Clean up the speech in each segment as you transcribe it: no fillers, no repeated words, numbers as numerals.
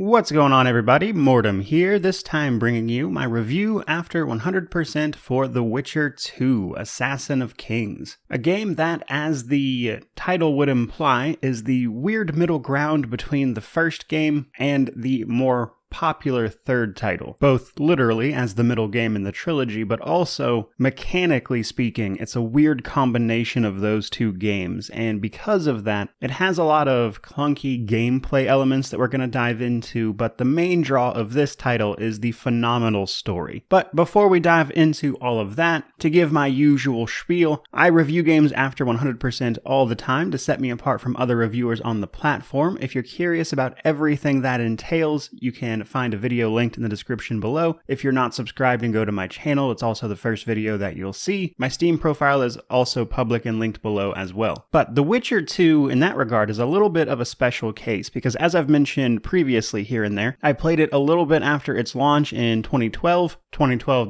What's going on, everybody? Mortem here, this time bringing you my review after 100% for The Witcher 2, Assassin of Kings. A game that, as the title would imply, is the weird middle ground between the first game and the more popular third title, both literally as the middle game in the trilogy, but also mechanically speaking, it's a weird combination of those two games, and because of that, it has a lot of clunky gameplay elements that we're going to dive into, but the main draw of this title is the phenomenal story. But before we dive into all of that, to give my usual spiel, I review games after 100% all the time to set me apart from other reviewers on the platform. If you're curious about everything that entails, you can find a video linked in the description below. If you're not subscribed and go to my channel, it's also the first video that you'll see. My Steam profile is also public and linked below as well. But The Witcher 2 in that regard is a little bit of a special case because, as I've mentioned previously here and there, I played it a little bit after its launch in 2012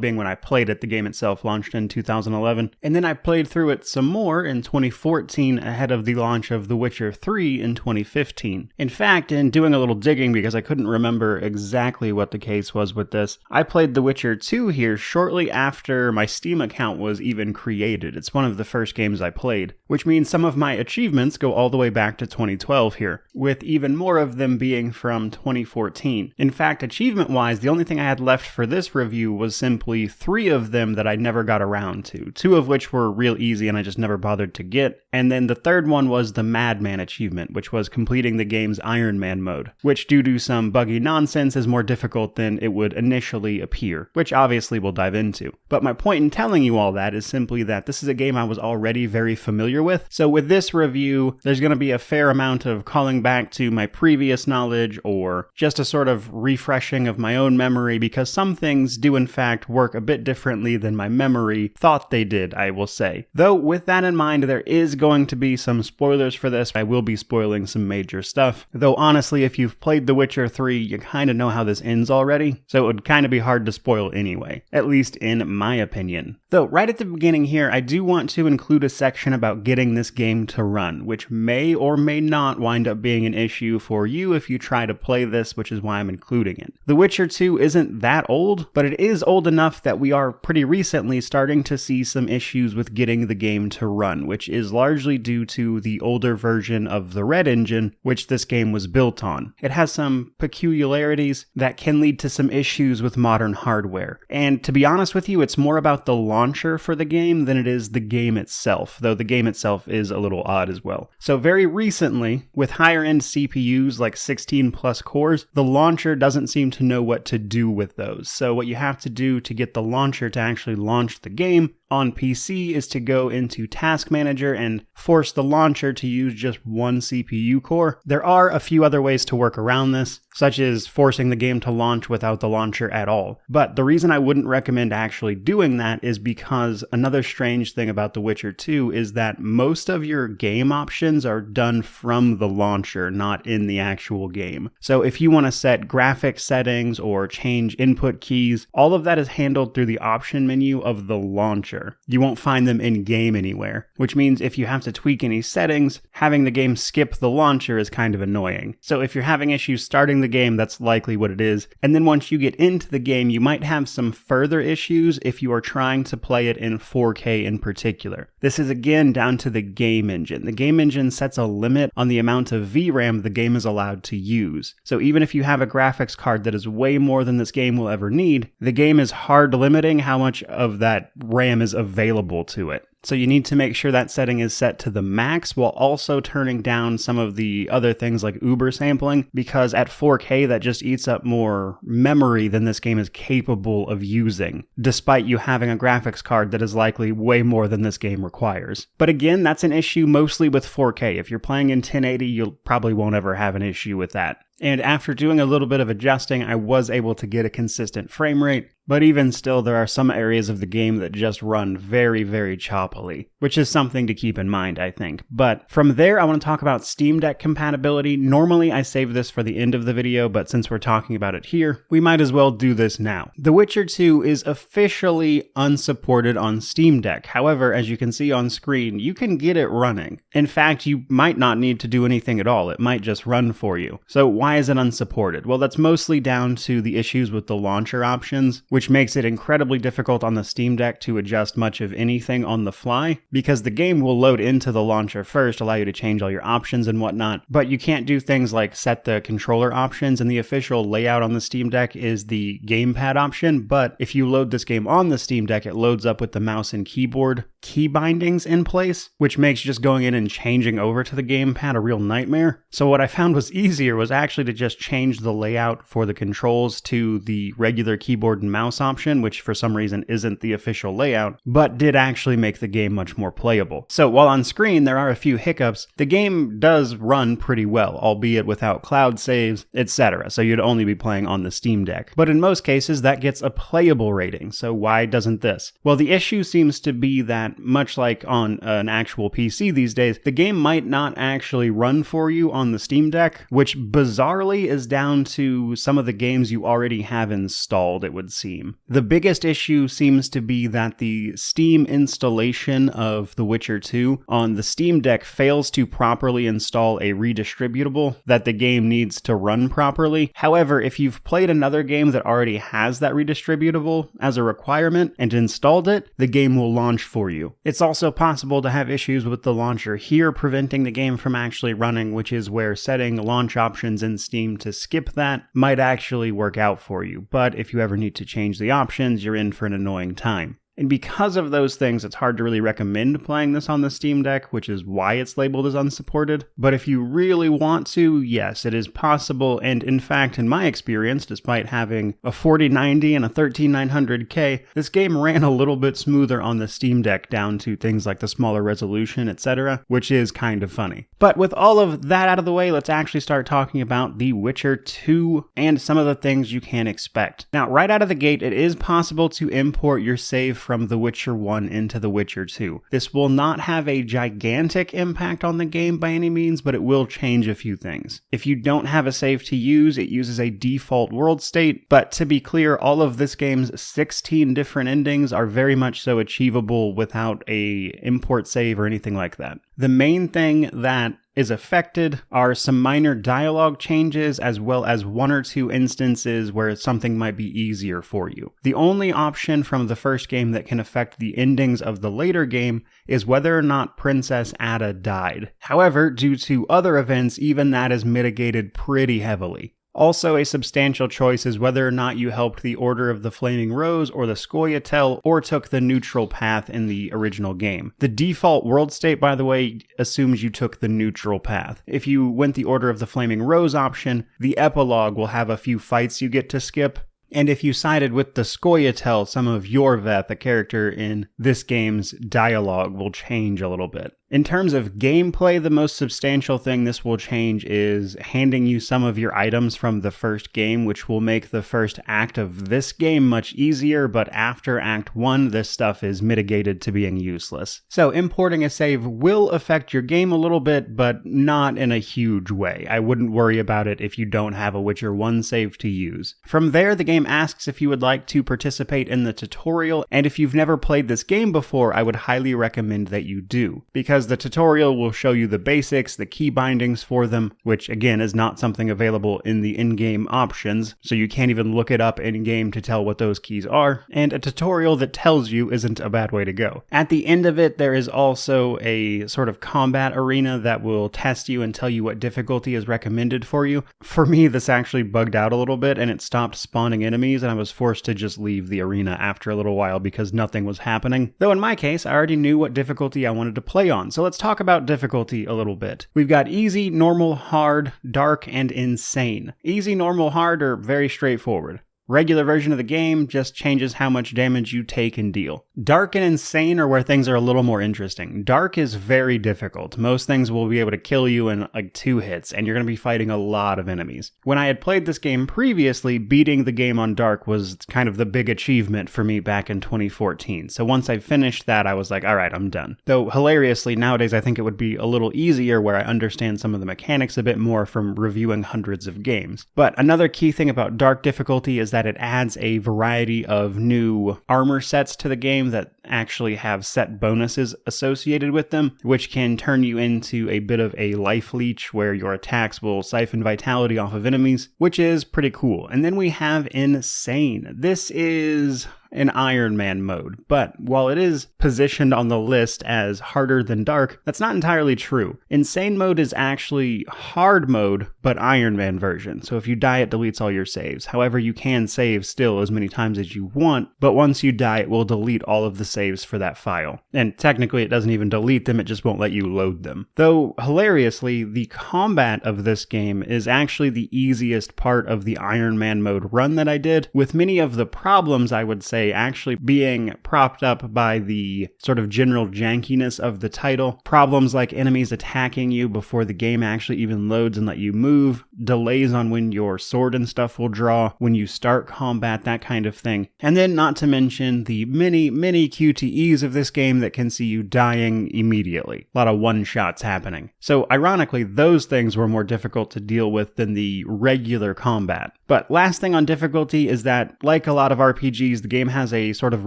being when I played it. The game itself launched in 2011, and then I played through it some more in 2014 ahead of the launch of The Witcher 3 in 2015. In fact, in doing a little digging because I couldn't remember exactly what the case was with this, I played The Witcher 2 here shortly after my Steam account was even created. It's one of the first games I played, which means some of my achievements go all the way back to 2012 here, with even more of them being from 2014. In fact, achievement-wise, the only thing I had left for this review was simply 3 of them that I never got around to, 2 of which were real easy and I just never bothered to get, and then the third one was the Madman achievement, which was completing the game's Iron Man mode, which due to some buggy nonsense is more difficult than it would initially appear, which obviously we'll dive into. But my point in telling you all that is simply that this is a game I was already very familiar with, so with this review, there's going to be a fair amount of calling back to my previous knowledge or just a sort of refreshing of my own memory, because some things do in fact work a bit differently than my memory thought they did, I will say. Though with that in mind, there is going to be some spoilers for this. I will be spoiling some major stuff, though honestly, if you've played The Witcher 3, you kind of know how this ends already, so it would kind of be hard to spoil anyway, at least in my opinion. Though right at the beginning here, I do want to include a section about getting this game to run, which may or may not wind up being an issue for you if you try to play this, which is why I'm including it. The Witcher 2 isn't that old, but it is old enough that we are pretty recently starting to see some issues with getting the game to run, which is largely due to the older version of the Red Engine, which this game was built on. It has some peculiarities that can lead to some issues with modern hardware. And to be honest with you, it's more about the launcher for the game than it is the game itself, though the game itself is a little odd as well. So very recently, with higher end CPUs like 16 plus cores, the launcher doesn't seem to know what to do with those. So what you have to do to get the launcher to actually launch the game on PC is to go into Task Manager and force the launcher to use just one CPU core. There are a few other ways to work around this, such as forcing the game to launch without the launcher at all. But the reason I wouldn't recommend actually doing that is because another strange thing about The Witcher 2 is that most of your game options are done from the launcher, not in the actual game. So if you want to set graphic settings or change input keys, all of that is handled through the option menu of the launcher. You won't find them in-game anywhere, which means if you have to tweak any settings, having the game skip the launcher is kind of annoying. So if you're having issues starting the game, that's likely what it is. And then once you get into the game, you might have some further issues if you are trying to play it in 4K in particular. This is again down to the game engine. The game engine sets a limit on the amount of VRAM the game is allowed to use. So even if you have a graphics card that is way more than this game will ever need, the game is hard limiting how much of that RAM is available to it. So you need to make sure that setting is set to the max while also turning down some of the other things like Uber sampling, because at 4K that just eats up more memory than this game is capable of using, despite you having a graphics card that is likely way more than this game requires. But again, that's an issue mostly with 4K. If you're playing in 1080, you probably won't ever have an issue with that. And after doing a little bit of adjusting, I was able to get a consistent frame rate, but even still, there are some areas of the game that just run very, very choppily, which is something to keep in mind, I think. But from there, I want to talk about Steam Deck compatibility. Normally, I save this for the end of the video, but since we're talking about it here, we might as well do this now. The Witcher 2 is officially unsupported on Steam Deck. However, as you can see on screen, you can get it running. In fact, you might not need to do anything at all. It might just run for you. So why why is it unsupported? Well, that's mostly down to the issues with the launcher options, which makes it incredibly difficult on the Steam Deck to adjust much of anything on the fly, because the game will load into the launcher first, allow you to change all your options and whatnot, but you can't do things like set the controller options, and the official layout on the Steam Deck is the gamepad option, but if you load this game on the Steam Deck, it loads up with the mouse and keyboard key bindings in place, which makes just going in and changing over to the gamepad a real nightmare. So what I found was easier was actually to just change the layout for the controls to the regular keyboard and mouse option, which for some reason isn't the official layout, but did actually make the game much more playable. So while on screen there are a few hiccups, the game does run pretty well, albeit without cloud saves, etc. So you'd only be playing on the Steam Deck. But in most cases that gets a playable rating, so why doesn't this? Well, the issue seems to be that, much like on an actual PC these days, the game might not actually run for you on the Steam Deck, which bizarrely is down to some of the games you already have installed, it would seem. The biggest issue seems to be that the Steam installation of The Witcher 2 on the Steam Deck fails to properly install a redistributable that the game needs to run properly. However, if you've played another game that already has that redistributable as a requirement and installed it, the game will launch for you. It's also possible to have issues with the launcher here preventing the game from actually running, which is where setting launch options in Steam to skip that might actually work out for you. But if you ever need to change the options, you're in for an annoying time. And because of those things, it's hard to really recommend playing this on the Steam Deck, which is why it's labeled as unsupported. But if you really want to, yes, it is possible. And in fact, in my experience, despite having a 4090 and a 13900K, this game ran a little bit smoother on the Steam Deck down to things like the smaller resolution, etc., which is kind of funny. But with all of that out of the way, let's actually start talking about The Witcher 2 and some of the things you can expect. Now, right out of the gate, it is possible to import your save from The Witcher 1 into The Witcher 2. This will not have a gigantic impact on the game by any means, but it will change a few things. If you don't have a save to use, it uses a default world state, but to be clear, all of this game's 16 different endings are very much so achievable without a import save or anything like that. The main thing that is affected are some minor dialogue changes, as well as one or two instances where something might be easier for you. The only option from the first game that can affect the endings of the later game is whether or not Princess Ada died. However, due to other events, even that is mitigated pretty heavily. Also, a substantial choice is whether or not you helped the Order of the Flaming Rose or the Scoia'tael, or took the neutral path in the original game. The default world state, by the way, assumes you took the neutral path. If you went the Order of the Flaming Rose option, the epilogue will have a few fights you get to skip. And if you sided with the Scoia'tael, some of Yorveth, the character in this game's dialogue, will change a little bit. In terms of gameplay, the most substantial thing this will change is handing you some of your items from the first game, which will make the first act of this game much easier, but after Act 1, this stuff is mitigated to being useless. So importing a save will affect your game a little bit, but not in a huge way. I wouldn't worry about it if you don't have a Witcher 1 save to use. From there, the game asks if you would like to participate in the tutorial, and if you've never played this game before, I would highly recommend that you do, because the tutorial will show you the basics, the key bindings for them, which again is not something available in the in-game options, so you can't even look it up in-game to tell what those keys are, and a tutorial that tells you isn't a bad way to go. At the end of it, there is also a sort of combat arena that will test you and tell you what difficulty is recommended for you. For me, this actually bugged out a little bit, and it stopped spawning enemies, and I was forced to just leave the arena after a little while because nothing was happening. Though in my case, I already knew what difficulty I wanted to play on, so let's talk about difficulty a little bit. We've got easy, normal, hard, dark, and insane. Easy, normal, hard are very straightforward. Regular version of the game just changes how much damage you take and deal. Dark and insane are where things are a little more interesting. Dark is very difficult. Most things will be able to kill you in like 2 hits, and you're going to be fighting a lot of enemies. When I had played this game previously, beating the game on Dark was kind of the big achievement for me back in 2014. So once I finished that, I was like, alright, I'm done. Though hilariously, nowadays I think it would be a little easier where I understand some of the mechanics a bit more from reviewing hundreds of games. But another key thing about Dark difficulty is that that it adds a variety of new armor sets to the game that actually have set bonuses associated with them, which can turn you into a bit of a life leech where your attacks will siphon vitality off of enemies, which is pretty cool. And then we have Insane. This is an Iron Man mode, but while it is positioned on the list as harder than dark, that's not entirely true. Insane mode is actually hard mode, but Iron Man version, so if you die it deletes all your saves. However, you can save still as many times as you want, but once you die it will delete all of the saves for that file. And technically it doesn't even delete them, it just won't let you load them. Though, hilariously, the combat of this game is actually the easiest part of the Iron Man mode run that I did, with many of the problems, I would say, actually being propped up by the sort of general jankiness of the title. Problems like enemies attacking you before the game actually even loads and let you move, delays on when your sword and stuff will draw, when you start combat, that kind of thing. And then not to mention the many QTEs of this game that can see you dying immediately. A lot of one-shots happening. So ironically, those things were more difficult to deal with than the regular combat. But last thing on difficulty is that, like a lot of RPGs, the game has a sort of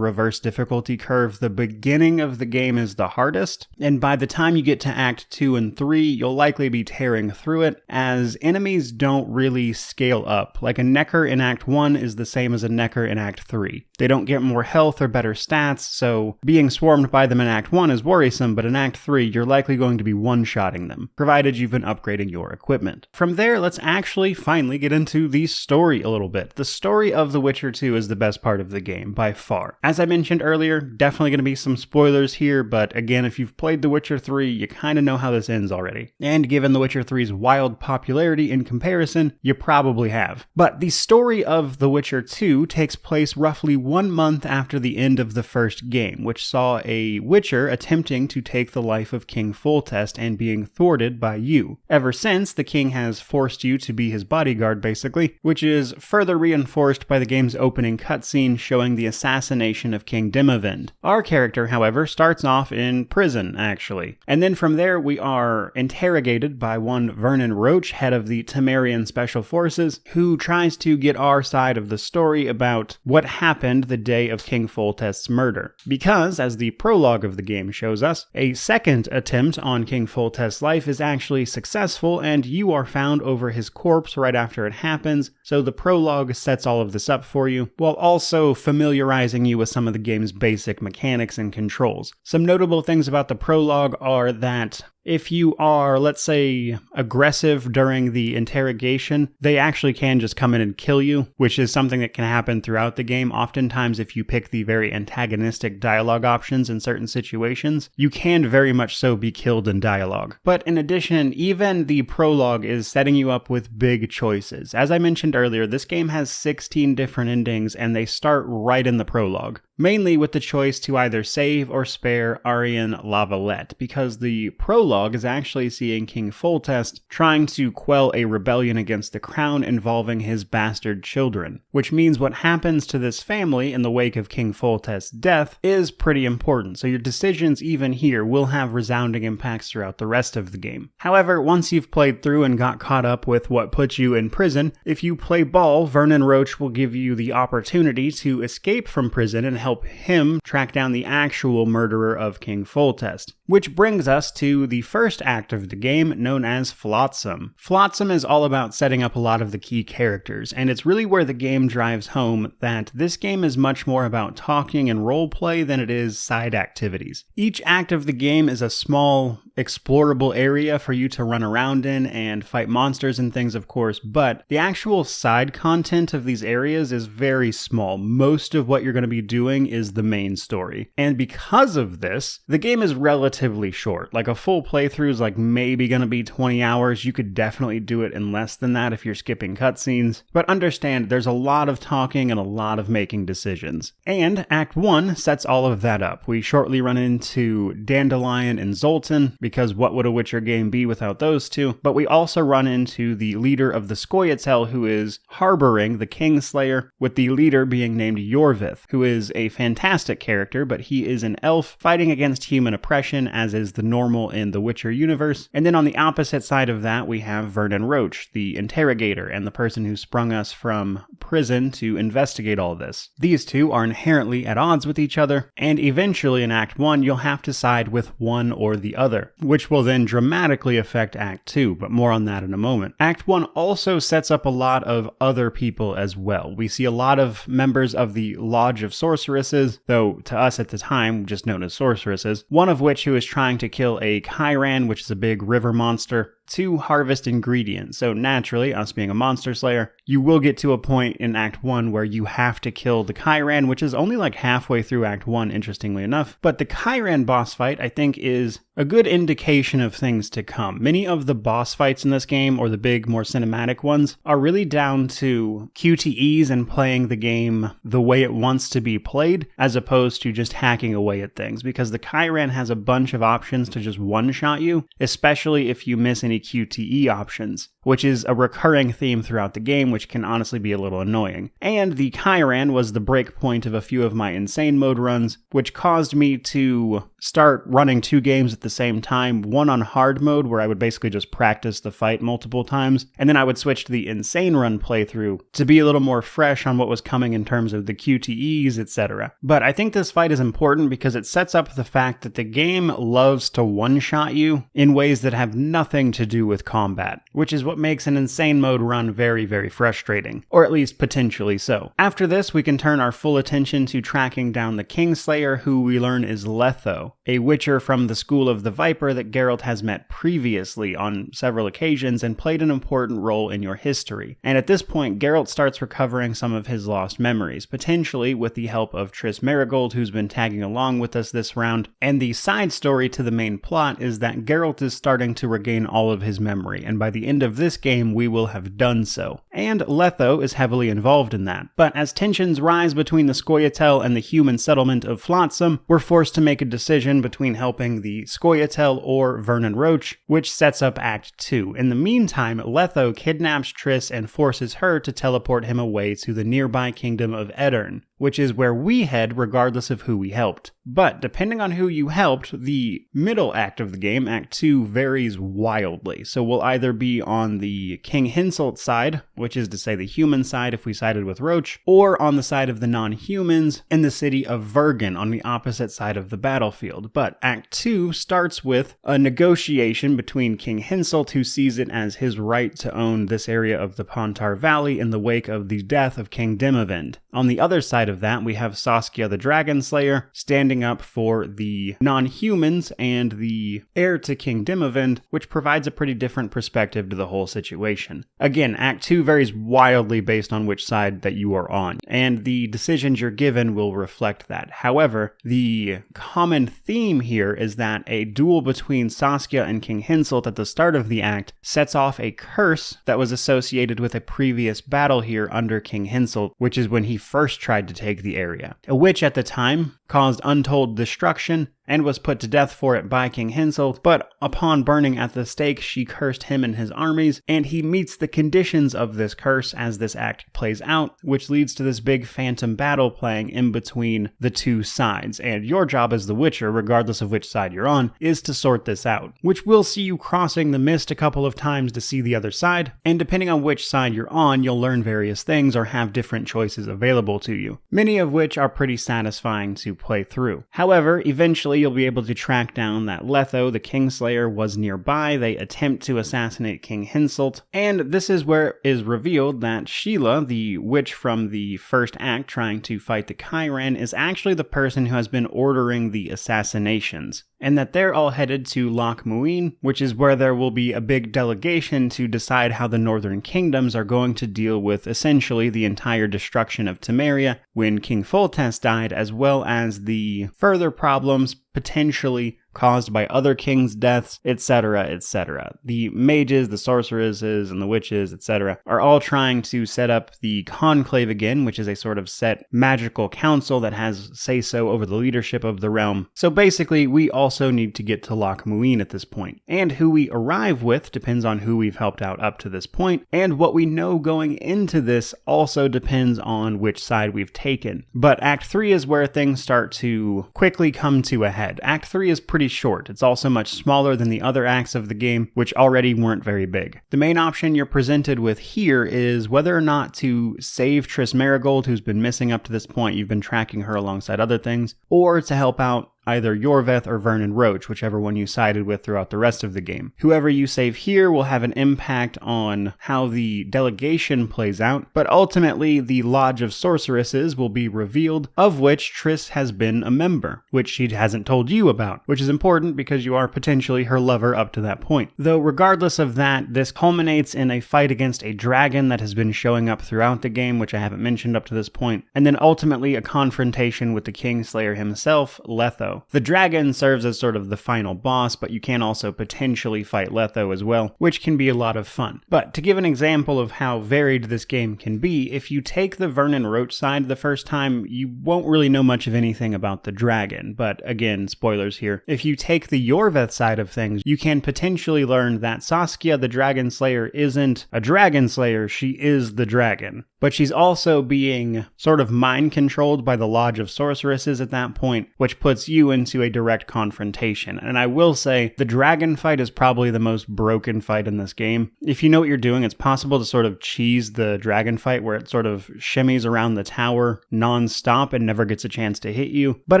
reverse difficulty curve. The beginning of the game is the hardest, and by the time you get to Act 2 and 3, you'll likely be tearing through it, as enemies don't really scale up. Like a Necker in Act 1 is the same as a Necker in Act 3. They don't get more health or better stats, so being swarmed by them in Act 1 is worrisome, but in Act 3, you're likely going to be one-shotting them, provided you've been upgrading your equipment. From there, let's actually finally get into the story a little bit. The story of The Witcher 2 is the best part of the game, by far. As I mentioned earlier, definitely going to be some spoilers here, but again, if you've played The Witcher 3, you kind of know how this ends already. And given The Witcher 3's wild popularity in comparison, you probably have. But the story of The Witcher 2 takes place roughly 1 month after the end of the first game, which saw a Witcher attempting to take the life of King Foltest and being thwarted by you. Ever since, the king has forced you to be his bodyguard, basically, which is further reinforced by the game's opening cutscene showing the assassination of King Dimavend. Our character, however, starts off in prison, actually. And then from there, we are interrogated by one Vernon Roach, head of the Temerian Special Forces, who tries to get our side of the story about what happened the day of King Foltest's murder. Because, as the prologue of the game shows us, a second attempt on King Foltest's life is actually successful, and you are found over his corpse right after it happens, so the prologue sets all of this up for you, while also familiarizing you with some of the game's basic mechanics and controls. Some notable things about the prologue are that if you are, let's say, aggressive during the interrogation, they actually can just come in and kill you, which is something that can happen throughout the game. Oftentimes, if you pick the very antagonistic dialogue options in certain situations, you can very much so be killed in dialogue. But in addition, even the prologue is setting you up with big choices. As I mentioned earlier, this game has 16 different endings, and they start right in the prologue. Mainly with the choice to either save or spare Aryan Lavalette, because the prologue is actually seeing King Foltest trying to quell a rebellion against the crown involving his bastard children, which means what happens to this family in the wake of King Foltest's death is pretty important, so your decisions even here will have resounding impacts throughout the rest of the game. However, once you've played through and got caught up with what put you in prison, if you play ball, Vernon Roach will give you the opportunity to escape from prison and help him track down the actual murderer of King Foltest. Which brings us to the first act of the game, known as Flotsam. Flotsam is all about setting up a lot of the key characters, and it's really where the game drives home that this game is much more about talking and roleplay than it is side activities. Each act of the game is a small, explorable area for you to run around in and fight monsters and things, of course, but the actual side content of these areas is very small. Most of what you're going to be doing is the main story. And because of this, the game is relatively short. Like a full playthrough is like maybe going to be 20 hours. You could definitely do it in less than that if you're skipping cutscenes. But understand, there's a lot of talking and a lot of making decisions. And Act 1 sets all of that up. We shortly run into Dandelion and Zoltan, because what would a Witcher game be without those two? But we also run into the leader of the Scoia'tael, who is harboring the Kingslayer, with the leader being named Yorvith, who is a fantastic character, but he is an elf fighting against human oppression, as is the normal in the Witcher universe. And then on the opposite side of that, we have Vernon Roach, the interrogator and the person who sprung us from prison to investigate all this. These two are inherently at odds with each other, and eventually in Act 1, you'll have to side with one or the other, which will then dramatically affect Act 2, but more on that in a moment. Act 1 also sets up a lot of other people as well. We see a lot of members of the Lodge of Sorceresses, though to us at the time, just known as sorceresses, one of which who is trying to kill a Chiran, which is a big river monster, to harvest ingredients. So naturally, us being a monster slayer, you will get to a point in Act 1 where you have to kill the Chiran, which is only like halfway through Act 1, interestingly enough. But the Chiran boss fight, I think, is a good indication of things to come. Many of the boss fights in this game, or the big, more cinematic ones, are really down to QTEs and playing the game the way it wants to be played, as opposed to just hacking away at things, because the Chiran has a bunch of options to just one-shot you, especially if you miss any QTE options, which is a recurring theme throughout the game, which can honestly be a little annoying. And the Chiran was the break point of a few of my insane mode runs, which caused me to start running 2 games at the same time, one on hard mode, where I would basically just practice the fight multiple times, and then I would switch to the insane run playthrough to be a little more fresh on what was coming in terms of the QTEs, etc. But I think this fight is important because it sets up the fact that the game loves to one-shot you in ways that have nothing to do with combat, which is what makes an insane mode run very, very frustrating, or at least potentially so. After this, we can turn our full attention to tracking down the Kingslayer, who we learn is Letho, a witcher from the School of the Viper that Geralt has met previously on several occasions and played an important role in your history. And at this point, Geralt starts recovering some of his lost memories, potentially with the help of Triss Merigold, who's been tagging along with us this round. And the side story to the main plot is that Geralt is starting to regain all of his memory, and by the end of this game, we will have done so. And Letho is heavily involved in that. But as tensions rise between the Scoia'tael and the human settlement of Flotsam, we're forced to make a decision between helping the Scoia'tael or Vernon Roach, which sets up Act 2. In the meantime, Letho kidnaps Triss and forces her to teleport him away to the nearby kingdom of Edirn, which is where we head regardless of who we helped. But depending on who you helped, the middle act of the game, Act 2, varies wildly. So we'll either be on the King Henselt side, which is to say the human side if we sided with Roach, or on the side of the non-humans in the city of Vergen on the opposite side of the battlefield. But Act 2 starts with a negotiation between King Henselt, who sees it as his right to own this area of the Pontar Valley in the wake of the death of King Dimavend. On the other side of that, we have Saskia the Dragon Slayer standing up for the non-humans and the heir to King Dimavend, which provides a pretty different perspective to the whole situation. Again, Act 2 varies wildly based on which side that you are on, and the decisions you're given will reflect that. However, the common theme here is that a duel between Saskia and King Henselt at the start of the act sets off a curse that was associated with a previous battle here under King Henselt, which is when he first tried to take the area, which at the time caused untold destruction and was put to death for it by King Henselt, but upon burning at the stake, she cursed him and his armies, and he meets the conditions of this curse as this act plays out, which leads to this big phantom battle playing in between the two sides, and your job as the Witcher, regardless of which side you're on, is to sort this out, which will see you crossing the mist a couple of times to see the other side, and depending on which side you're on, you'll learn various things or have different choices available to you, many of which are pretty satisfying to play through. However, eventually you'll be able to track down that Letho, the Kingslayer, was nearby. They attempt to assassinate King Henselt, and this is where it is revealed that Sheila, the witch from the first act trying to fight the Chiran, is actually the person who has been ordering the assassinations, and that they're all headed to Loch Muin, which is where there will be a big delegation to decide how the northern kingdoms are going to deal with essentially the entire destruction of Temeria when King Foltest died, as well as the further problems potentially caused by other kings' deaths, etc., etc. The mages, the sorceresses, and the witches, etc., are all trying to set up the conclave again, which is a sort of set magical council that has say-so over the leadership of the realm. So basically, we also need to get to Loch Muin at this point. And who we arrive with depends on who we've helped out up to this point, and what we know going into this also depends on which side we've taken. But Act 3 is where things start to quickly come to a head. Act 3 is pretty short. It's also much smaller than the other acts of the game, which already weren't very big. The main option you're presented with here is whether or not to save Triss Merigold, who's been missing up to this point. You've been tracking her alongside other things, or to help out either Yorveth or Vernon Roach, whichever one you sided with throughout the rest of the game. Whoever you save here will have an impact on how the delegation plays out, but ultimately the Lodge of Sorceresses will be revealed, of which Triss has been a member, which she hasn't told you about, which is important because you are potentially her lover up to that point. Though regardless of that, this culminates in a fight against a dragon that has been showing up throughout the game, which I haven't mentioned up to this point, and then ultimately a confrontation with the Kingslayer himself, Letho. The dragon serves as sort of the final boss, but you can also potentially fight Letho as well, which can be a lot of fun. But to give an example of how varied this game can be, if you take the Vernon Roach side the first time, you won't really know much of anything about the dragon. But again, spoilers here. If you take the Yorveth side of things, you can potentially learn that Saskia the Dragon Slayer isn't a dragon slayer, she is the dragon. But she's also being sort of mind-controlled by the Lodge of Sorceresses at that point, which puts you into a direct confrontation. And I will say, the dragon fight is probably the most broken fight in this game. If you know what you're doing, it's possible to sort of cheese the dragon fight where it sort of shimmies around the tower non-stop and never gets a chance to hit you. But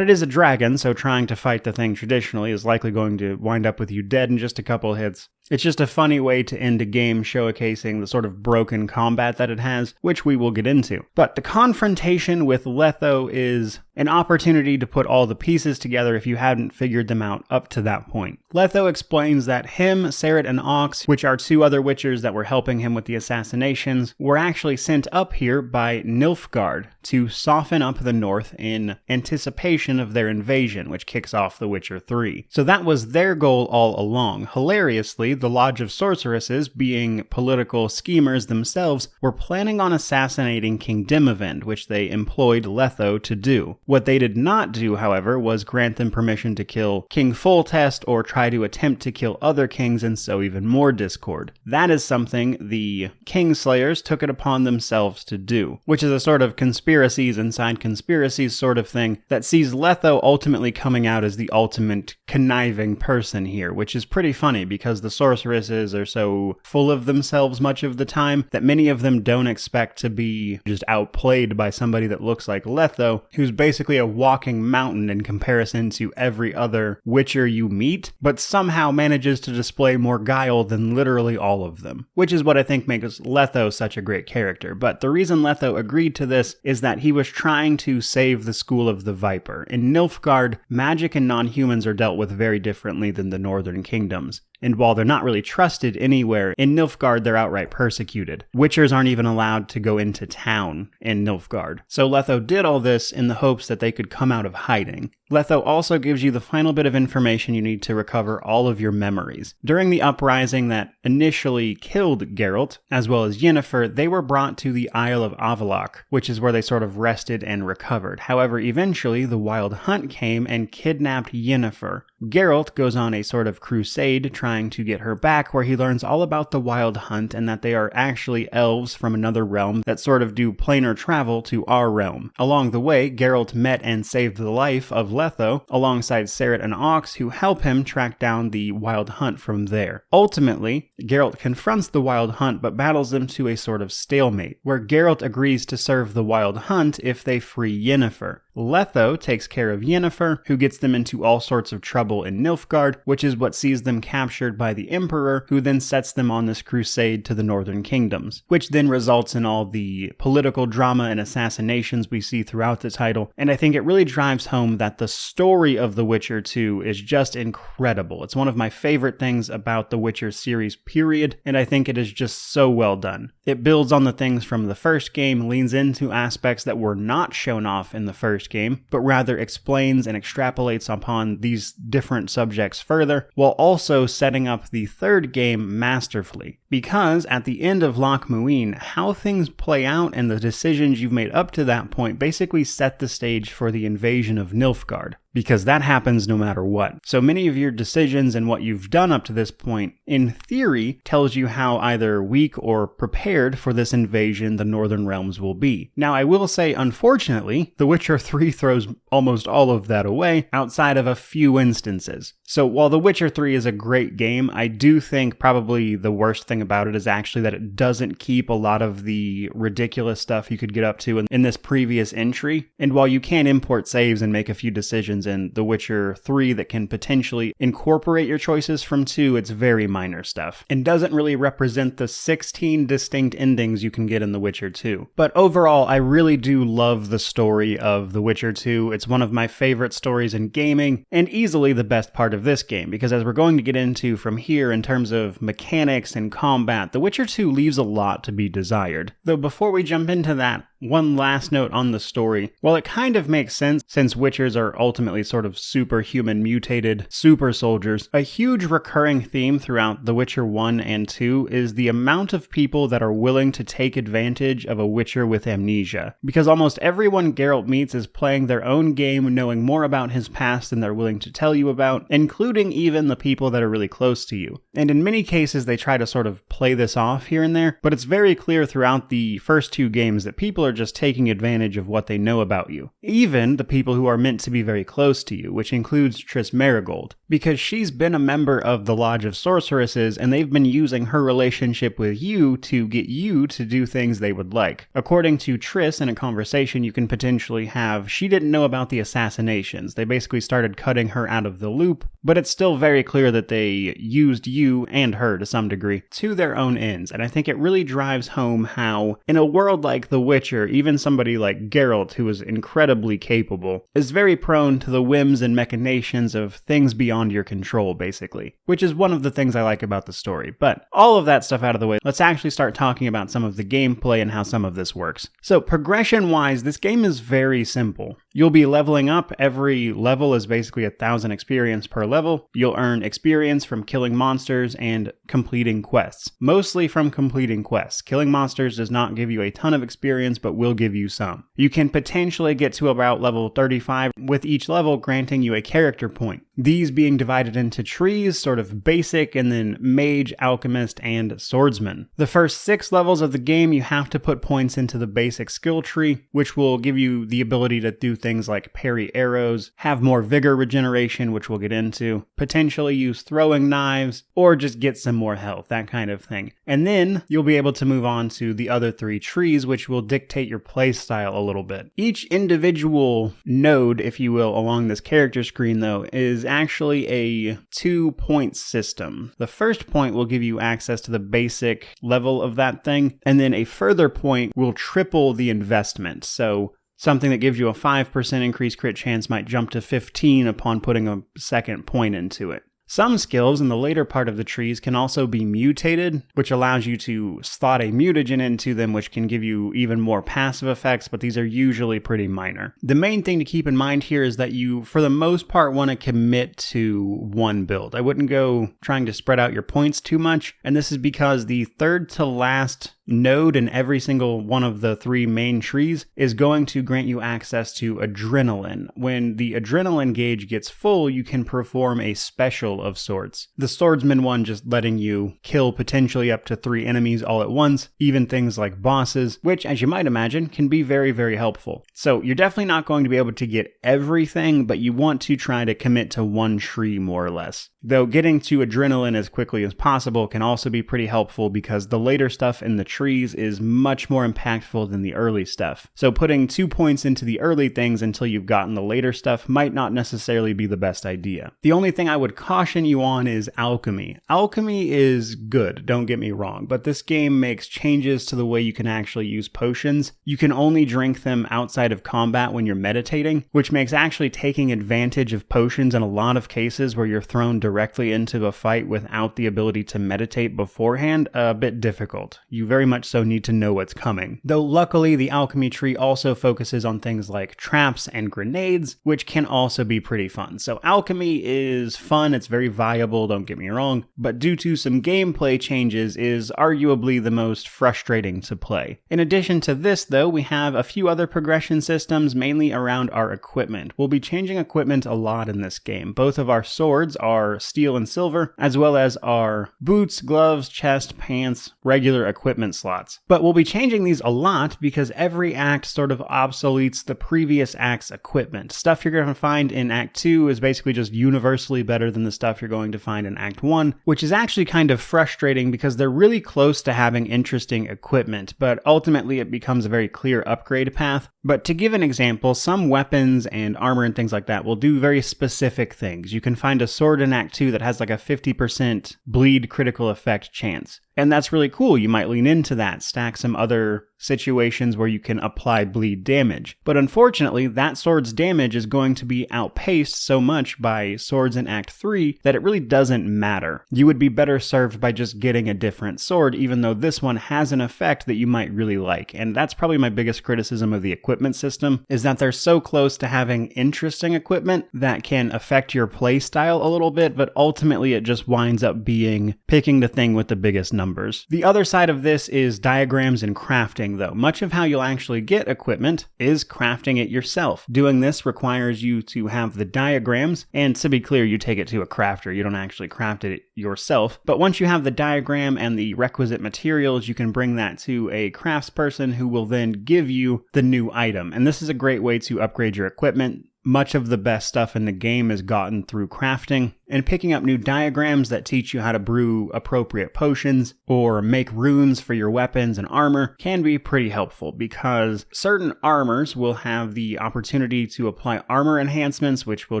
it is a dragon, so trying to fight the thing traditionally is likely going to wind up with you dead in just a couple hits. It's just a funny way to end a game showcasing the sort of broken combat that it has, which we will get into. But the confrontation with Letho is an opportunity to put all the pieces together if you hadn't figured them out up to that point. Letho explains that him, Seret, and Ox, which are two other witchers that were helping him with the assassinations, were actually sent up here by Nilfgaard to soften up the north in anticipation of their invasion, which kicks off The Witcher 3. So that was their goal all along. Hilariously, the Lodge of Sorceresses, being political schemers themselves, were planning on assassinating King Dimavend, which they employed Letho to do. What they did not do, however, was grant them permission to kill King Foltest or try to attempt to kill other kings and sow even more discord. That is something the Kingslayers took it upon themselves to do, which is a sort of conspiracies inside conspiracies sort of thing that sees Letho ultimately coming out as the ultimate conniving person here, which is pretty funny because the sorceresses are so full of themselves much of the time that many of them don't expect to be just outplayed by somebody that looks like Letho, who's basically a walking mountain in comparison to every other witcher you meet, but somehow manages to display more guile than literally all of them, which is what I think makes Letho such a great character. But the reason Letho agreed to this is that he was trying to save the School of the Viper. In Nilfgaard, magic and non-humans are dealt with very differently than the Northern Kingdoms. And while they're not really trusted anywhere, in Nilfgaard they're outright persecuted. Witchers aren't even allowed to go into town in Nilfgaard. So Letho did all this in the hopes that they could come out of hiding. Letho also gives you the final bit of information you need to recover all of your memories. During the uprising that initially killed Geralt, as well as Yennefer, they were brought to the Isle of Avallac'h, which is where they sort of rested and recovered. However, eventually the Wild Hunt came and kidnapped Yennefer. Geralt goes on a sort of crusade trying to get her back, where he learns all about the Wild Hunt and that they are actually elves from another realm that sort of do planar travel to our realm. Along the way, Geralt met and saved the life of Letho, alongside Seret and Ox, who help him track down the Wild Hunt from there. Ultimately, Geralt confronts the Wild Hunt but battles them to a sort of stalemate, where Geralt agrees to serve the Wild Hunt if they free Yennefer. Letho takes care of Yennefer, who gets them into all sorts of trouble in Nilfgaard, which is what sees them captured by the Emperor, who then sets them on this crusade to the Northern Kingdoms, which then results in all the political drama and assassinations we see throughout the title. And I think it really drives home that the story of The Witcher 2 is just incredible. It's one of my favorite things about The Witcher series, period, and I think it is just so well done. It builds on the things from the first game, leans into aspects that were not shown off in the first game, but rather explains and extrapolates upon these different subjects further, while also setting up the third game masterfully. Because at the end of Loch Muin, how things play out and the decisions you've made up to that point basically set the stage for the invasion of Nilfgaard. Because that happens no matter what. So many of your decisions and what you've done up to this point, in theory, tells you how either weak or prepared for this invasion the Northern Realms will be. Now, I will say, unfortunately, The Witcher 3 throws almost all of that away, outside of a few instances. So while The Witcher 3 is a great game, I do think probably the worst thing about it is actually that it doesn't keep a lot of the ridiculous stuff you could get up to in this previous entry. And while you can import saves and make a few decisions in The Witcher 3 that can potentially incorporate your choices from 2, it's very minor stuff, and doesn't really represent the 16 distinct endings you can get in The Witcher 2. But overall, I really do love the story of The Witcher 2. It's one of my favorite stories in gaming, and easily the best part of this game, because as we're going to get into from here in terms of mechanics and combat, The Witcher 2 leaves a lot to be desired. Though before we jump into that, one last note on the story. While it kind of makes sense, since Witchers are ultimately sort of superhuman mutated super soldiers, a huge recurring theme throughout The Witcher 1 and 2 is the amount of people that are willing to take advantage of a Witcher with amnesia. Because almost everyone Geralt meets is playing their own game, knowing more about his past than they're willing to tell you about, including even the people that are really close to you. And in many cases, they try to sort of play this off here and there, but it's very clear throughout the first 2 games that people are just taking advantage of what they know about you. Even the people who are meant to be very close to you, which includes Triss Merigold, because she's been a member of the Lodge of Sorceresses and they've been using her relationship with you to get you to do things they would like. According to Triss, in a conversation you can potentially have, she didn't know about the assassinations. They basically started cutting her out of the loop, but it's still very clear that they used you and her to some degree to their own ends. And I think it really drives home how, in a world like The Witcher, even somebody like Geralt, who is incredibly capable, is very prone to the whims and machinations of things beyond your control, basically. Which is one of the things I like about the story. But all of that stuff out of the way, let's actually start talking about some of the gameplay and how some of this works. So progression-wise, this game is very simple. You'll be leveling up. Every level is basically 1,000 experience per level. You'll earn experience from killing monsters and completing quests. Mostly from completing quests. Killing monsters does not give you a ton of experience, but will give you some. You can potentially get to about level 35, with each level granting you a character point. These being divided into trees, sort of basic, and then mage, alchemist, and swordsman. The first 6 levels of the game, you have to put points into the basic skill tree, which will give you the ability to do things like parry arrows, have more vigor regeneration, which we'll get into, potentially use throwing knives, or just get some more health, that kind of thing. And then you'll be able to move on to the other 3 trees, which will dictate your playstyle a little bit. Each individual node, if you will, along this character screen, though, is actually a 2-point system. The first point will give you access to the basic level of that thing, and then a further point will triple the investment. So something that gives you a 5% increased crit chance might jump to 15 upon putting a second point into it. Some skills in the later part of the trees can also be mutated, which allows you to slot a mutagen into them, which can give you even more passive effects, but these are usually pretty minor. The main thing to keep in mind here is that you, for the most part, want to commit to one build. I wouldn't go trying to spread out your points too much, and this is because the third to last node in every single one of the 3 main trees is going to grant you access to adrenaline. When the adrenaline gauge gets full, you can perform a special of sorts. The swordsman one just letting you kill potentially up to 3 enemies all at once, even things like bosses, which, as you might imagine, can be very, very helpful. So you're definitely not going to be able to get everything, but you want to try to commit to one tree more or less. Though getting to adrenaline as quickly as possible can also be pretty helpful because the later stuff in the tree trees is much more impactful than the early stuff. So putting 2 points into the early things until you've gotten the later stuff might not necessarily be the best idea. The only thing I would caution you on is alchemy. Alchemy is good, don't get me wrong, but this game makes changes to the way you can actually use potions. You can only drink them outside of combat when you're meditating, which makes actually taking advantage of potions in a lot of cases where you're thrown directly into a fight without the ability to meditate beforehand a bit difficult. You very much so need to know what's coming. Though luckily the alchemy tree also focuses on things like traps and grenades, which can also be pretty fun. So alchemy is fun, it's very viable, don't get me wrong, but due to some gameplay changes is arguably the most frustrating to play. In addition to this though, we have a few other progression systems mainly around our equipment. We'll be changing equipment a lot in this game. Both of our swords are steel and silver, as well as our boots, gloves, chest, pants, regular equipment slots. But we'll be changing these a lot because every act sort of obsoletes the previous act's equipment. Stuff you're going to find in Act 2 is basically just universally better than the stuff you're going to find in Act 1, which is actually kind of frustrating because they're really close to having interesting equipment, but ultimately it becomes a very clear upgrade path. But to give an example, some weapons and armor and things like that will do very specific things. You can find a sword in Act 2 that has like a 50% bleed critical effect chance. And that's really cool. You might lean into that, stack some other situations where you can apply bleed damage. But unfortunately, that sword's damage is going to be outpaced so much by swords in Act 3 that it really doesn't matter. You would be better served by just getting a different sword, even though this one has an effect that you might really like. And that's probably my biggest criticism of the equipment system, is that they're so close to having interesting equipment that can affect your play style a little bit, but ultimately it just winds up being picking the thing with the biggest numbers. The other side of this is diagrams and crafting, though. Much of how you'll actually get equipment is crafting it yourself. Doing this requires you to have the diagrams, and to be clear, you take it to a crafter. You don't actually craft it yourself. But once you have the diagram and the requisite materials, you can bring that to a craftsperson who will then give you the new item. And this is a great way to upgrade your equipment. Much of the best stuff in the game is gotten through crafting, and picking up new diagrams that teach you how to brew appropriate potions or make runes for your weapons and armor can be pretty helpful, because certain armors will have the opportunity to apply armor enhancements, which will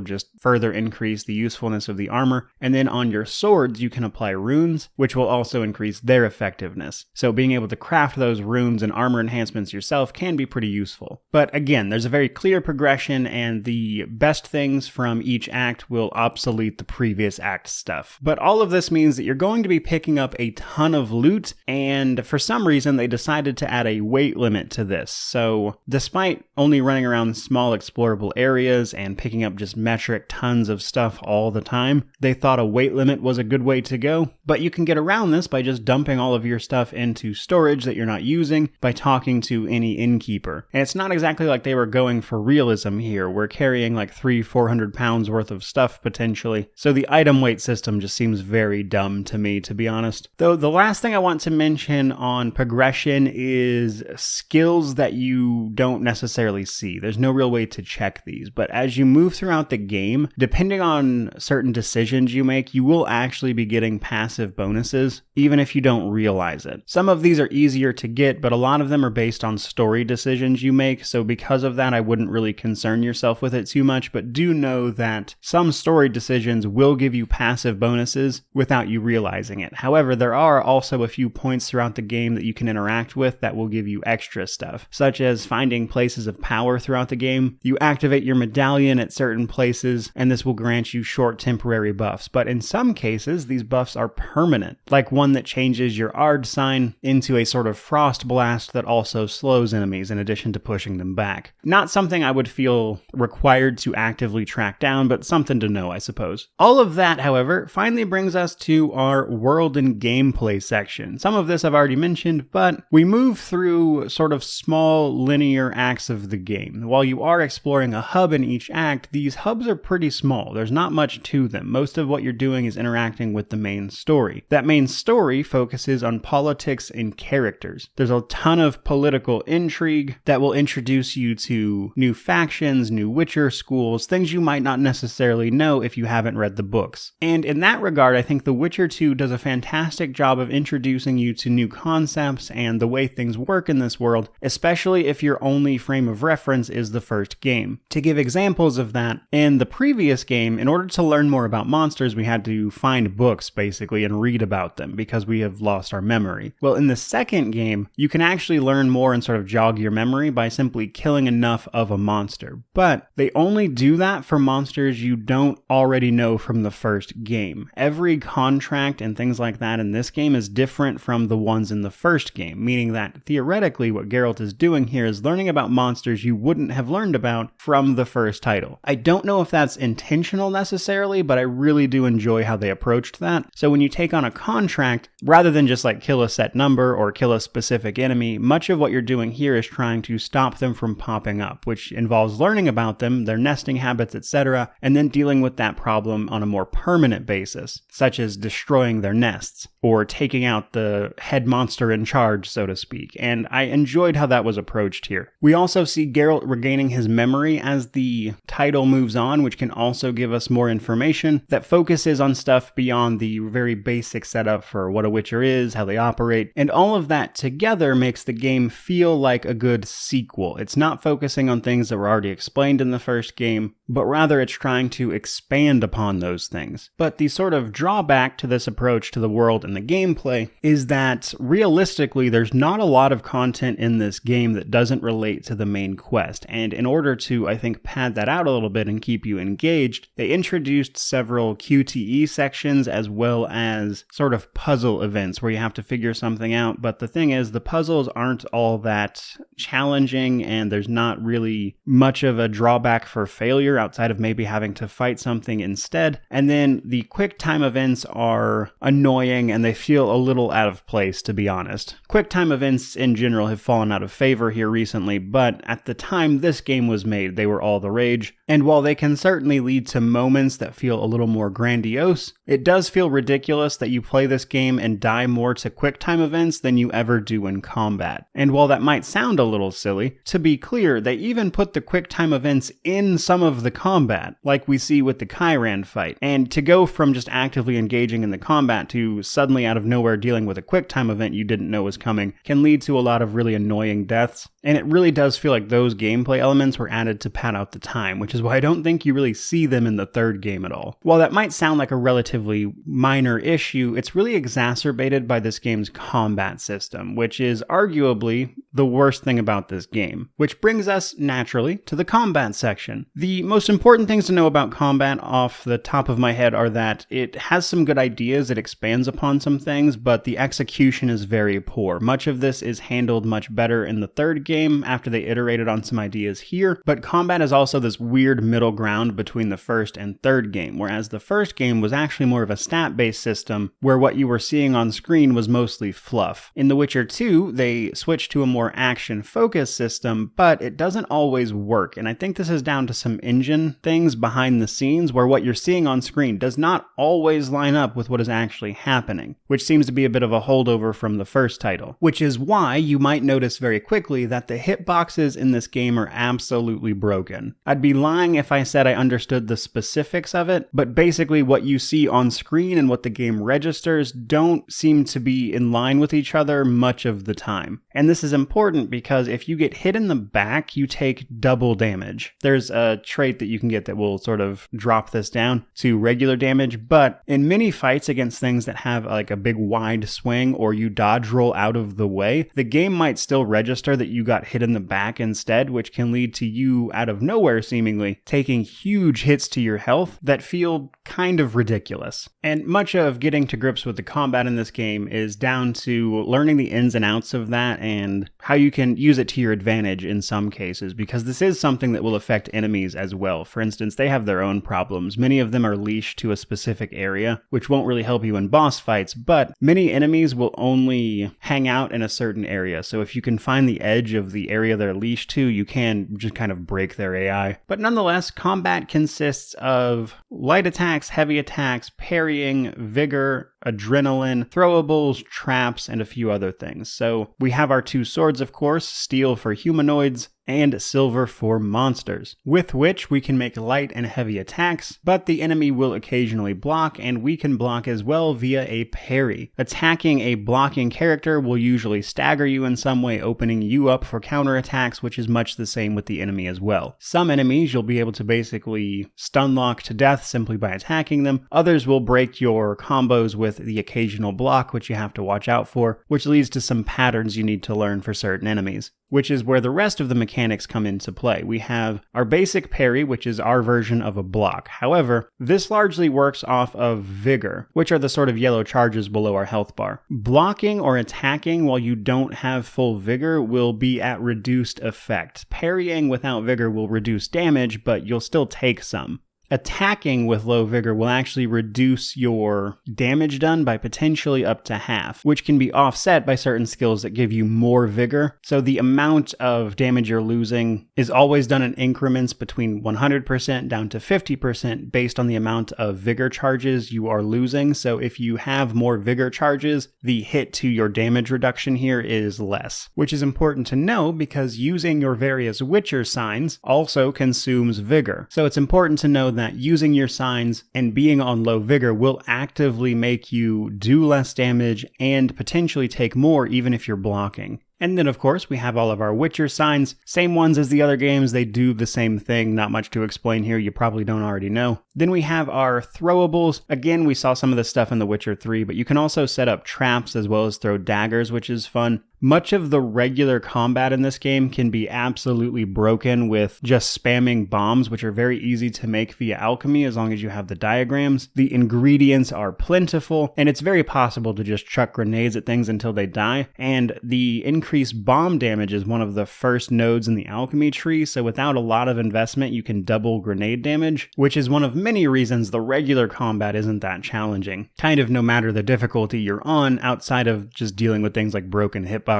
just further increase the usefulness of the armor, and then on your swords you can apply runes, which will also increase their effectiveness. So being able to craft those runes and armor enhancements yourself can be pretty useful. But again, there's a very clear progression, and the best things from each act will obsolete the previous act stuff. But all of this means that you're going to be picking up a ton of loot, and for some reason they decided to add a weight limit to this. So despite only running around small explorable areas and picking up just metric tons of stuff all the time, they thought a weight limit was a good way to go. But you can get around this by just dumping all of your stuff into storage that you're not using by talking to any innkeeper. And it's not exactly like they were going for realism here. We're carrying like 300-400 pounds worth of stuff potentially. So the item weight system just seems very dumb to me, to be honest. Though the last thing I want to mention on progression is skills that you don't necessarily see. There's no real way to check these, but as you move throughout the game, depending on certain decisions you make, you will actually be getting passive bonuses, even if you don't realize it. Some of these are easier to get, but a lot of them are based on story decisions you make, so because of that, I wouldn't really concern yourself with it too much, but do know that some story decisions will give you passive bonuses without you realizing it. However, there are also a few points throughout the game that you can interact with that will give you extra stuff, such as finding places of power throughout the game. You activate your medallion at certain places, and this will grant you short temporary buffs, but in some cases, these buffs are permanent, like one that changes your Ard sign into a sort of frost blast that also slows enemies in addition to pushing them back. Not something I would feel required to actively track down, but something to know, I suppose. All of that, however, finally brings us to our world and gameplay section. Some of this I've already mentioned, but we move through sort of small linear acts of the game. While you are exploring a hub in each act, these hubs are pretty small. There's not much to them. Most of what you're doing is interacting with the main story. That main story focuses on politics and characters. There's a ton of political intrigue that will introduce you to new factions, new Witcher schools, things you might not necessarily know if you haven't read read the books. And in that regard, I think The Witcher 2 does a fantastic job of introducing you to new concepts and the way things work in this world, especially if your only frame of reference is the first game. To give examples of that, in the previous game, in order to learn more about monsters, we had to find books, basically, and read about them because we have lost our memory. Well, in the second game, you can actually learn more and sort of jog your memory by simply killing enough of a monster. But they only do that for monsters you don't already know from the first game. Every contract and things like that in this game is different from the ones in the first game, meaning that theoretically what Geralt is doing here is learning about monsters you wouldn't have learned about from the first title. I don't know if that's intentional necessarily, but I really do enjoy how they approached that. So when you take on a contract, rather than just like kill a set number or kill a specific enemy, much of what you're doing here is trying to stop them from popping up, which involves learning about them, their nesting habits, etc., and then dealing with that problem on a more permanent basis, such as destroying their nests or taking out the head monster in charge, so to speak. And I enjoyed how that was approached here. We also see Geralt regaining his memory as the title moves on, which can also give us more information that focuses on stuff beyond the very basic setup for what a Witcher is, how they operate, and all of that together makes the game feel like a good sequel. It's not focusing on things that were already explained in the first game, but rather it's trying to expand upon those things. But the sort of drawback to this approach to the world and the gameplay is that realistically there's not a lot of content in this game that doesn't relate to the main quest, and in order to, I think, pad that out a little bit and keep you engaged, they introduced several QTE sections as well as sort of puzzle events where you have to figure something out. But the thing is, the puzzles aren't all that challenging, and there's not really much of a drawback for failure outside of maybe having to fight something instead. And then the quick time events are annoying and they feel a little out of place, to be honest. Quick time events in general have fallen out of favor here recently, but at the time this game was made, they were all the rage. And while they can certainly lead to moments that feel a little more grandiose, it does feel ridiculous that you play this game and die more to quick time events than you ever do in combat. And while that might sound a little silly, to be clear, they even put the quick time events in some of the combat, like we see with the Kyran fight. And to go from just actively engaging in the combat to suddenly out of nowhere dealing with a quick time event you didn't know was coming can lead to a lot of really annoying deaths. And it really does feel like those gameplay elements were added to pad out the time, which is why I don't think you really see them in the third game at all. While that might sound like a relatively minor issue, it's really exacerbated by this game's combat system, which is arguably the worst thing about this game. Which brings us, naturally, to the combat section. The most important things to know about combat off the top of my head are that it has some good ideas, it expands upon some things, but the execution is very poor. Much of this is handled much better in the third game after they iterated on some ideas here, but combat is also this weird middle ground between the first and third game, whereas the first game was actually more of a stat-based system where what you were seeing on screen was mostly fluff. In The Witcher 2, they switched to a more action-focused system, but it doesn't always work, and I think this is down to some engine things behind the scenes where what you're seeing on screen does not always line up with what is actually happening, which seems to be a bit of a holdover from the first title. Which is why you might notice very quickly that the hitboxes in this game are absolutely broken. I'd be lying if I said I understood the specifics of it, but basically what you see on screen and what the game registers don't seem to be in line with each other much of the time. And this is important because if you get hit in the back, you take double damage. There's a trait that you can get that will sort of drop this down to regular damage, but in many fights against things that have like a big wide swing or you dodge roll out of the way, the game might still register that you got hit in the back instead, which can lead to you out of nowhere seemingly taking huge hits to your health that feel kind of ridiculous. And much of getting to grips with the combat in this game is down to learning the ins and outs of that and how you can use it to your advantage in some cases, because this is something that will affect enemies as well. For instance, they have their own problems. Many of them are leashed to a specific area, which won't really help you in boss fights, but many enemies will only hang out in a certain area. So if you can find the edge of the area they're leashed to, you can just kind of break their AI. But nonetheless, combat consists of light attacks, heavy attacks, parrying, vigor, adrenaline, throwables, traps, and a few other things. So we have our 2 swords, of course, steel for humanoids, and silver for monsters, with which we can make light and heavy attacks, but the enemy will occasionally block, and we can block as well via a parry. Attacking a blocking character will usually stagger you in some way, opening you up for counterattacks, which is much the same with the enemy as well. Some enemies you'll be able to basically stun lock to death simply by attacking them. Others will break your combos with the occasional block, which you have to watch out for, which leads to some patterns you need to learn for certain enemies, which is where the rest of the mechanics come into play. We have our basic parry, which is our version of a block. However, this largely works off of vigor, which are the sort of yellow charges below our health bar. Blocking or attacking while you don't have full vigor will be at reduced effect. Parrying without vigor will reduce damage, but you'll still take some. Attacking with low vigor will actually reduce your damage done by potentially up to half, which can be offset by certain skills that give you more vigor. So the amount of damage you're losing is always done in increments between 100% down to 50% based on the amount of vigor charges you are losing. So if you have more vigor charges, the hit to your damage reduction here is less, which is important to know because using your various Witcher signs also consumes vigor. So it's important to know that using your signs and being on low vigor will actively make you do less damage and potentially take more even if you're blocking. And then, of course, we have all of our Witcher signs. Same ones as the other games. They do the same thing. Not much to explain here. You probably don't already know. Then we have our throwables. Again, we saw some of this stuff in The Witcher 3, but you can also set up traps as well as throw daggers, which is fun. Much of the regular combat in this game can be absolutely broken with just spamming bombs, which are very easy to make via alchemy as long as you have the diagrams. The ingredients are plentiful, and it's very possible to just chuck grenades at things until they die. And the increased bomb damage is one of the first nodes in the alchemy tree, so without a lot of investment, you can double grenade damage, which is one of many reasons the regular combat isn't that challenging. Kind of no matter the difficulty you're on, outside of just dealing with things like broken hitboxes.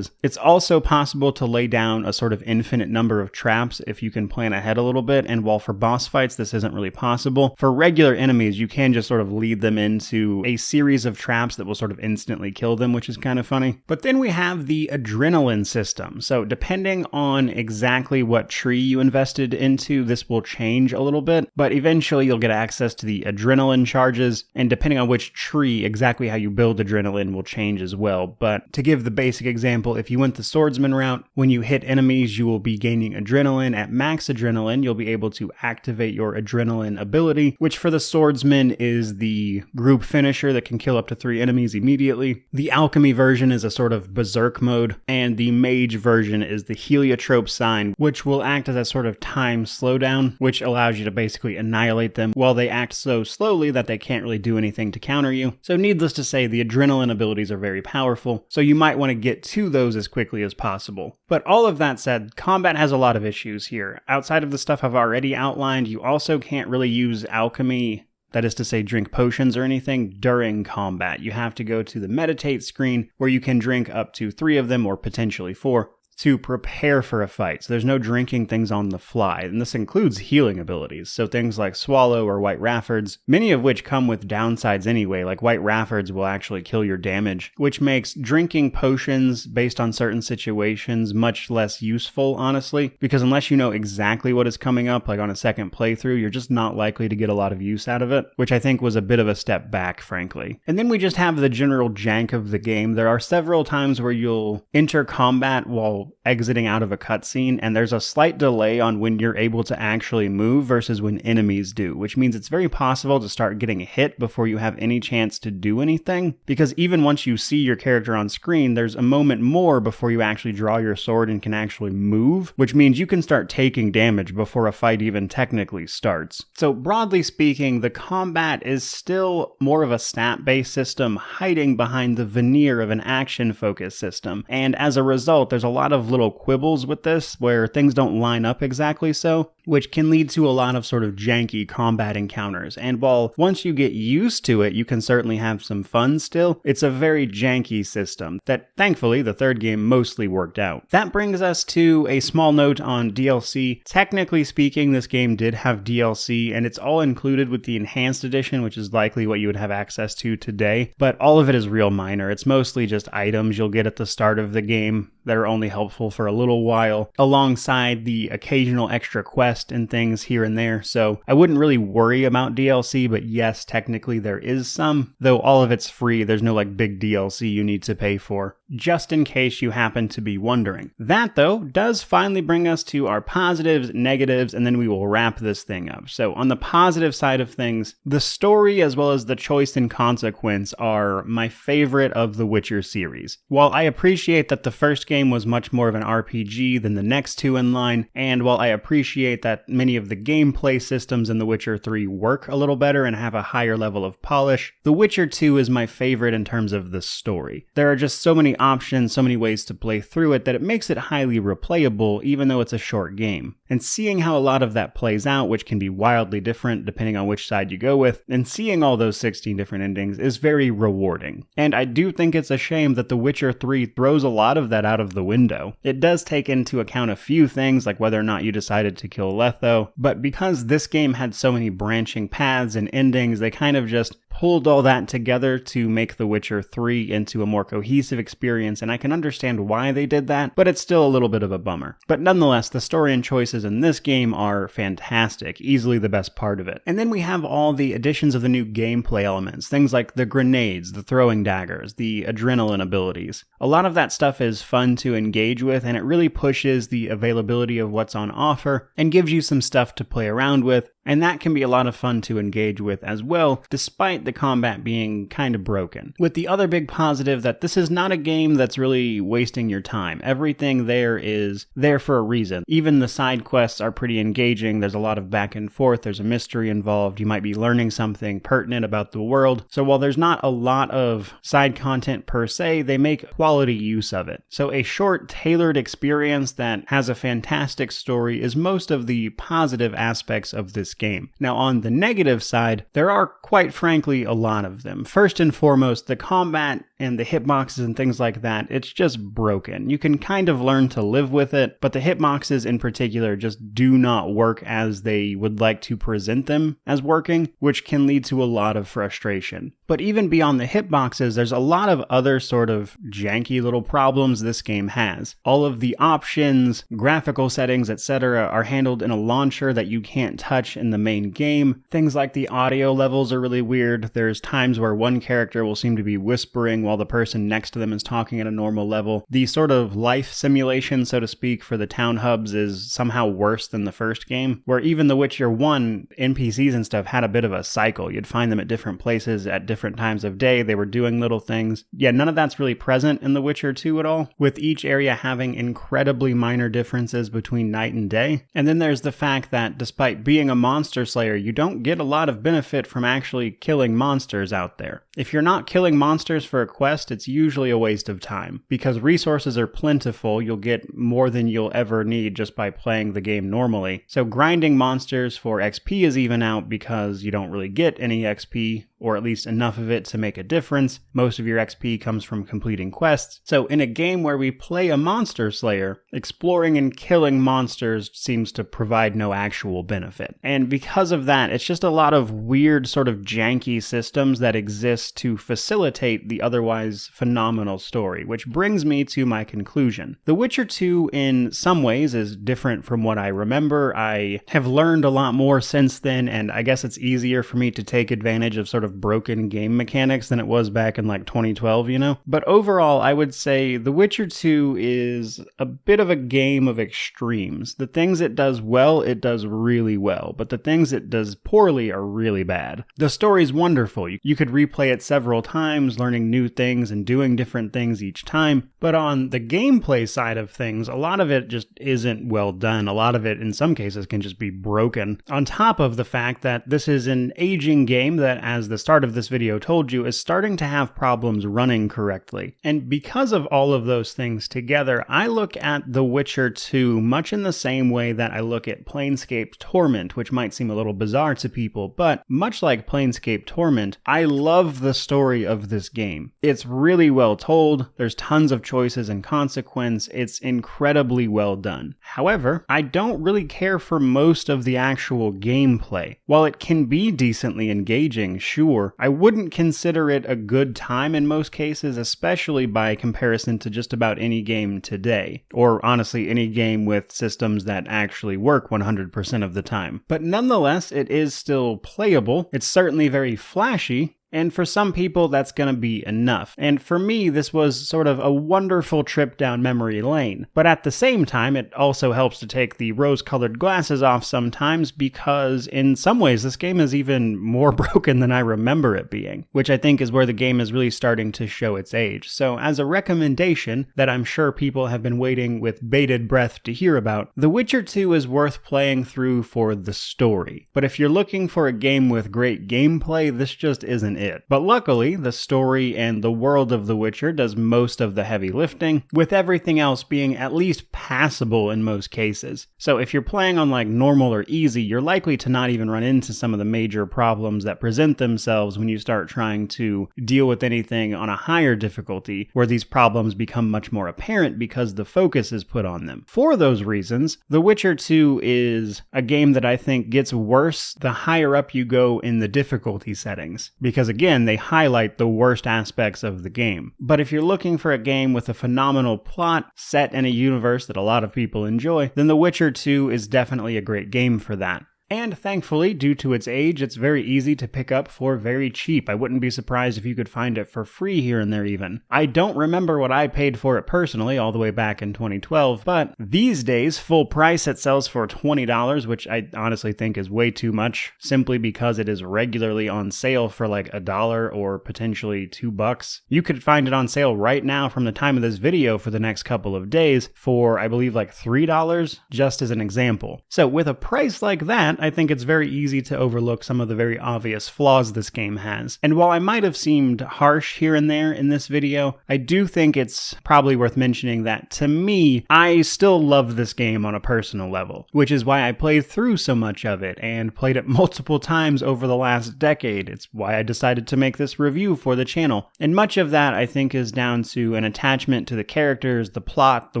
It's also possible to lay down a sort of infinite number of traps if you can plan ahead a little bit, and while for boss fights this isn't really possible, for regular enemies you can just sort of lead them into a series of traps that will sort of instantly kill them, which is kind of funny. But then we have the adrenaline system. So depending on exactly what tree you invested into, this will change a little bit, but eventually you'll get access to the adrenaline charges, and depending on which tree, exactly how you build adrenaline will change as well. But to give the basic example, if you went the swordsman route, when you hit enemies, you will be gaining adrenaline. At max adrenaline, you'll be able to activate your adrenaline ability, which for the swordsman is the group finisher that can kill up to 3 enemies immediately. The alchemy version is a sort of berserk mode, and the mage version is the heliotrope sign, which will act as a sort of time slowdown, which allows you to basically annihilate them while they act so slowly that they can't really do anything to counter you. So needless to say, the adrenaline abilities are very powerful, so you might want to get to those as quickly as possible. But all of that said, combat has a lot of issues here. Outside of the stuff I've already outlined, you also can't really use alchemy, that is to say drink potions or anything, during combat. You have to go to the meditate screen where you can drink up to 3 of them or potentially 4 to prepare for a fight. So there's no drinking things on the fly, and this includes healing abilities. So things like Swallow or White Raffords, many of which come with downsides anyway, like White Raffords will actually kill your damage, which makes drinking potions based on certain situations much less useful, honestly, because unless you know exactly what is coming up, like on a second playthrough, you're just not likely to get a lot of use out of it, which I think was a bit of a step back, frankly. And then we just have the general jank of the game. There are several times where you'll enter combat while exiting out of a cutscene, and there's a slight delay on when you're able to actually move versus when enemies do, which means it's very possible to start getting hit before you have any chance to do anything, because even once you see your character on screen, there's a moment more before you actually draw your sword and can actually move, which means you can start taking damage before a fight even technically starts. So broadly speaking, the combat is still more of a stat-based system hiding behind the veneer of an action-focused system, and as a result, there's a lot of little quibbles with this where things don't line up exactly so, which can lead to a lot of sort of janky combat encounters. And while once you get used to it, you can certainly have some fun still, it's a very janky system that thankfully the third game mostly worked out. That brings us to a small note on DLC. Technically speaking, this game did have DLC, and it's all included with the Enhanced Edition, which is likely what you would have access to today, but all of it is real minor. It's mostly just items you'll get at the start of the game that are only helpful for a little while, alongside the occasional extra quest and things here and there, so I wouldn't really worry about DLC, but yes, technically there is some, though all of it's free. There's no like big DLC you need to pay for, just in case you happen to be wondering. That, though, does finally bring us to our positives, negatives, and then we will wrap this thing up. So on the positive side of things, the story as well as the choice and consequence are my favorite of the Witcher series. While I appreciate that the first game was much more of an RPG than the next two in line, and while I appreciate that many of the gameplay systems in The Witcher 3 work a little better and have a higher level of polish, The Witcher 2 is my favorite in terms of the story. There are just so many options, so many ways to play through it that it makes it highly replayable even though it's a short game. And seeing how a lot of that plays out, which can be wildly different depending on which side you go with, and seeing all those 16 different endings is very rewarding. And I do think it's a shame that The Witcher 3 throws a lot of that out of the window. It does take into account a few things, like whether or not you decided to kill Letho, but because this game had so many branching paths and endings, they kind of just pulled all that together to make The Witcher 3 into a more cohesive experience, and I can understand why they did that, but it's still a little bit of a bummer. But nonetheless, the story and choices in this game are fantastic, easily the best part of it. And then we have all the additions of the new gameplay elements, things like the grenades, the throwing daggers, the adrenaline abilities. A lot of that stuff is fun to engage with, and it really pushes the availability of what's on offer and gives you some stuff to play around with, and that can be a lot of fun to engage with as well, despite the combat being kind of broken. With the other big positive that this is not a game that's really wasting your time. Everything there is there for a reason. Even the side quests are pretty engaging. There's a lot of back and forth. There's a mystery involved. You might be learning something pertinent about the world. So while there's not a lot of side content per se, they make quality use of it. So a short, tailored experience that has a fantastic story is most of the positive aspects of this game. Now on the negative side, there are quite frankly a lot of them. First and foremost, the combat and the hitboxes and things like that, it's just broken. You can kind of learn to live with it, but the hitboxes in particular just do not work as they would like to present them as working, which can lead to a lot of frustration. But even beyond the hitboxes, there's a lot of other sort of janky little problems this game has. All of the options, graphical settings, etc. are handled in a launcher that you can't touch in the main game. Things like the audio levels are really weird. There's times where one character will seem to be whispering while the person next to them is talking at a normal level. The sort of life simulation, so to speak, for the town hubs is somehow worse than the first game, where even The Witcher 1 NPCs and stuff had a bit of a cycle. You'd find them at different places at different times of day. They were doing little things. Yeah, none of that's really present in The Witcher 2 at all, with each area having incredibly minor differences between night and day. And then there's the fact that despite being a monster slayer, you don't get a lot of benefit from actually killing monsters out there. If you're not killing monsters for a quest, it's usually a waste of time. Because resources are plentiful, you'll get more than you'll ever need just by playing the game normally. So grinding monsters for XP is even out because you don't really get any XP, or at least enough of it to make a difference. Most of your XP comes from completing quests. So in a game where we play a monster slayer, exploring and killing monsters seems to provide no actual benefit. And because of that, it's just a lot of weird sort of janky systems that exist to facilitate the otherwise phenomenal story, which brings me to my conclusion. The Witcher 2 in some ways is different from what I remember. I have learned a lot more since then, and I guess it's easier for me to take advantage of sort of broken game mechanics than it was back in like 2012, you know? But overall, I would say The Witcher 2 is a bit of a game of extremes. The things it does well, it does really well, but the things it does poorly are really bad. The story's wonderful. You could replay it several times, learning new things and doing different things each time, but on the gameplay side of things, a lot of it just isn't well done. A lot of it, in some cases, can just be broken. On top of the fact that this is an aging game that, as the the start of this video told you, is starting to have problems running correctly. And because of all of those things together, I look at The Witcher 2 much in the same way that I look at Planescape Torment, which might seem a little bizarre to people, but much like Planescape Torment, I love the story of this game. It's really well told, there's tons of choices and consequence, it's incredibly well done. However, I don't really care for most of the actual gameplay. While it can be decently engaging, sure, I wouldn't consider it a good time in most cases, especially by comparison to just about any game today, or honestly any game with systems that actually work 100% of the time. But nonetheless, it is still playable. It's certainly very flashy, and for some people, that's going to be enough. And for me, this was sort of a wonderful trip down memory lane. But at the same time, it also helps to take the rose-colored glasses off sometimes, because in some ways, this game is even more broken than I remember it being, which I think is where the game is really starting to show its age. So as a recommendation that I'm sure people have been waiting with bated breath to hear about, The Witcher 2 is worth playing through for the story. But if you're looking for a game with great gameplay, this just isn't it. But luckily, the story and the world of The Witcher does most of the heavy lifting, with everything else being at least passable in most cases. So if you're playing on like normal or easy, you're likely to not even run into some of the major problems that present themselves when you start trying to deal with anything on a higher difficulty, where these problems become much more apparent because the focus is put on them. For those reasons, The Witcher 2 is a game that I think gets worse the higher up you go in the difficulty settings, because again, they highlight the worst aspects of the game. But if you're looking for a game with a phenomenal plot set in a universe that a lot of people enjoy, then The Witcher 2 is definitely a great game for that. And thankfully, due to its age, it's very easy to pick up for very cheap. I wouldn't be surprised if you could find it for free here and there even. I don't remember what I paid for it personally all the way back in 2012, but these days, full price, it sells for $20, which I honestly think is way too much, simply because it is regularly on sale for like $1 or potentially $2. You could find it on sale right now from the time of this video for the next couple of days for, I believe, like $3, just as an example. So with a price like that, I think it's very easy to overlook some of the very obvious flaws this game has. And while I might have seemed harsh here and there in this video, I do think it's probably worth mentioning that, to me, I still love this game on a personal level, which is why I played through so much of it and played it multiple times over the last decade. It's why I decided to make this review for the channel. And much of that, I think, is down to an attachment to the characters, the plot, the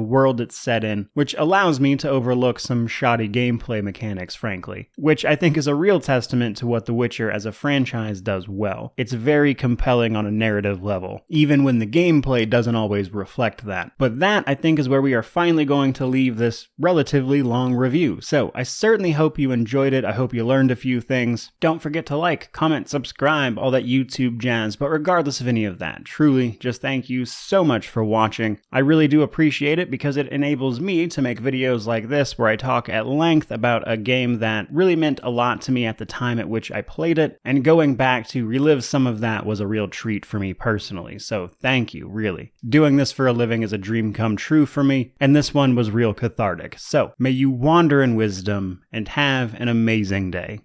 world it's set in, which allows me to overlook some shoddy gameplay mechanics, frankly. Which I think is a real testament to what The Witcher as a franchise does well. It's very compelling on a narrative level, even when the gameplay doesn't always reflect that. But that, I think, is where we are finally going to leave this relatively long review. So I certainly hope you enjoyed it. I hope you learned a few things. Don't forget to like, comment, subscribe, all that YouTube jazz. But regardless of any of that, truly, just thank you so much for watching. I really do appreciate it because it enables me to make videos like this where I talk at length about a game that really meant a lot to me at the time at which I played it, and going back to relive some of that was a real treat for me personally, so thank you, really. Doing this for a living is a dream come true for me, and this one was real cathartic. So, may you wander in wisdom and have an amazing day.